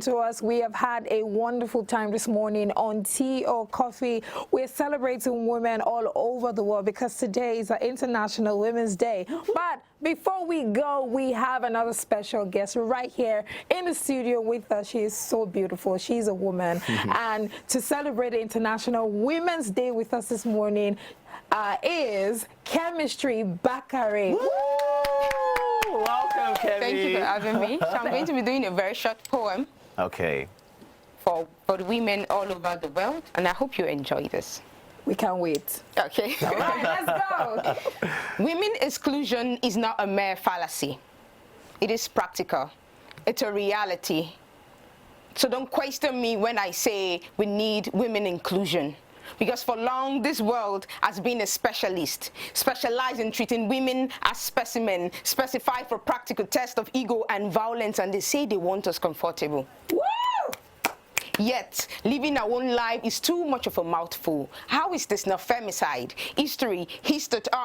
tuning to us. We have had a wonderful time this morning on Tea or Coffee. We're celebrating women all over the world because today is International Women's Day. But before we go, we have another special guest right here in the studio with us. She is so beautiful. She's a woman. And to celebrate International Women's Day with us this morning is Kemistree BAKARE. Welcome, Kemi. Thank you for having me. So I'm going to be doing a very short poem. Okay. For the women all over the world, and I hope you enjoy this. We can't wait. Okay. All right, let's go. Women exclusion is not a mere fallacy. It is practical. It's a reality. So don't question me when I say we need women inclusion. Because for long, this world has been a specialist, specialized in treating women as specimen, specified for practical test of ego and violence, and they say they want us comfortable. Woo! Yet, living our own life is too much of a mouthful. How is this not femicide? History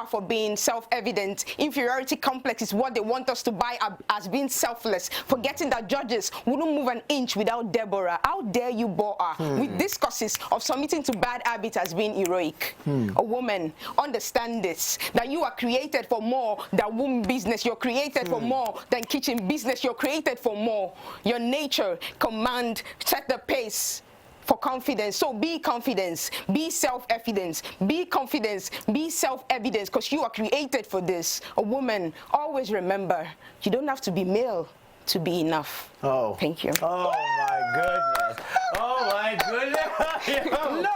for being self-evident. Inferiority complex is what they want us to buy as being selfless, forgetting that judges wouldn't move an inch without Deborah. How dare you bore her with discourses of submitting to bad habits as being heroic? A woman, understand this, that you are created for more than womb business. You're created for more than kitchen business. You're created for more. Your nature, command, set the pace for confidence. So be confidence, be self-evidence, be confidence, be self-evidence, because you are created for this. A woman, always remember, you don't have to be male to be enough. Oh. Thank you. Oh my goodness. Oh my goodness. Look.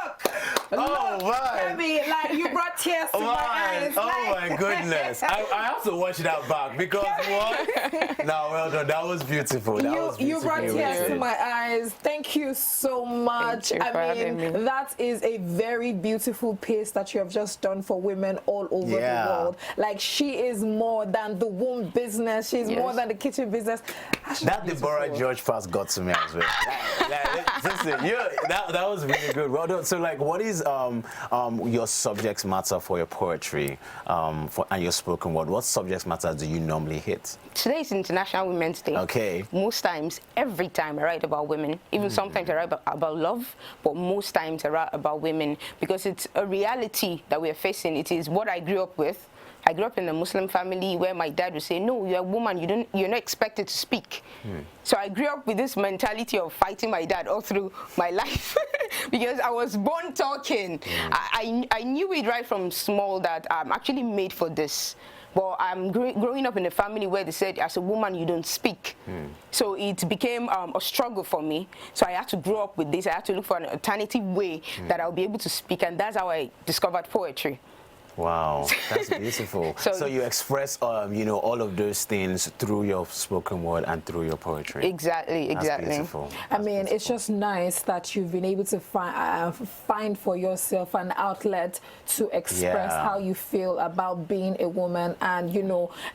Oh my. Kemi, like you brought tears to my eyes. Oh my goodness. I have to watch that back because what? No, well done. That was beautiful. That was beautiful. You brought tears to my eyes. Thank you so much. Thank you for having me. That is a very beautiful piece that you have just done for women all over the world. Like, she is more than the womb business. She's more than the kitchen business. That Deborah George pass got to me as well. Listen, that was really good. Well done. So, like, what is your subject matter for your poetry and your spoken word? What subject matter do you normally hit? Today is International Women's Day. Okay. Most times, every time I write about women, even sometimes I write about love, but most times I write about women because it's a reality that we are facing. It is what I grew up with. I grew up in a Muslim family where my dad would say, no, you're a woman, you're not expected to speak. So I grew up with this mentality of fighting my dad all through my life because I was born talking. I knew it right from small that I'm actually made for this. But I'm growing up in a family where they said, as a woman, you don't speak. So it became a struggle for me. So I had to grow up with this. I had to look for an alternative way that I'll be able to speak. And that's how I discovered poetry. Wow, that's beautiful. So you express, all of those things through your spoken word and through your poetry. Exactly. That's beautiful. I mean, it's just nice that you've been able to find for yourself an outlet to express how you feel about being a woman. And,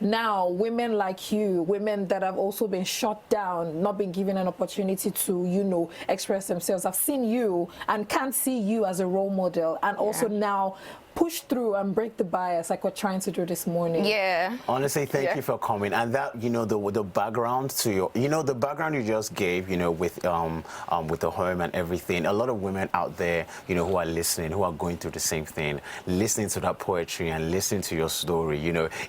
now women like you, women that have also been shut down, not been given an opportunity to, express themselves, have seen you and can see you as a role model, and also now push through and break the bias like we're trying to do this morning. Yeah. Honestly, thank you for coming. And that, the background to your, the background you just gave, with the home and everything. A lot of women out there, who are listening, who are going through the same thing, listening to that poetry and listening to your story.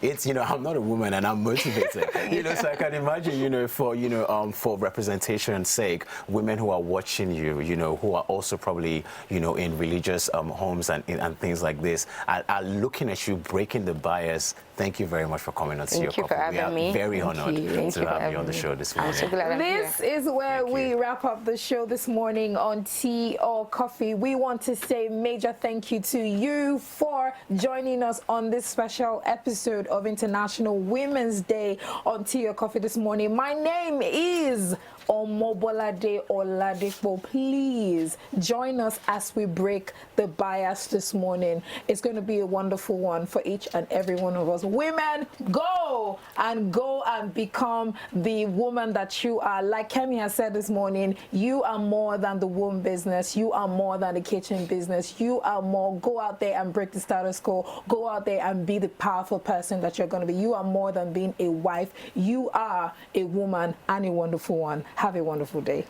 It's, I'm not a woman and I'm motivated. So I can imagine, for representation's sake, women who are watching you, who are also probably, in religious homes and things like this, are looking at you, breaking the bias. Thank you very much for coming on. Thank you for having me. Very honored to have you on the show this morning. I'm so glad I'm here. This is where we wrap up the show this morning on Tea or Coffee. We want to say major thank you to you for joining us on this special episode of International Women's Day on Tea or Coffee this morning. My name is Omobolade Oladipo. Please join us as we break the bias this morning. It's going to be a wonderful one for each and every one of us. Women, go and become the woman that you are. Like Kemi has said this morning, you are more than the womb business. You are more than the kitchen business. You are more. Go out there and break the status quo. Go out there and be the powerful person that you're going to be. You are more than being a wife. You are a woman and a wonderful one. Have a wonderful day.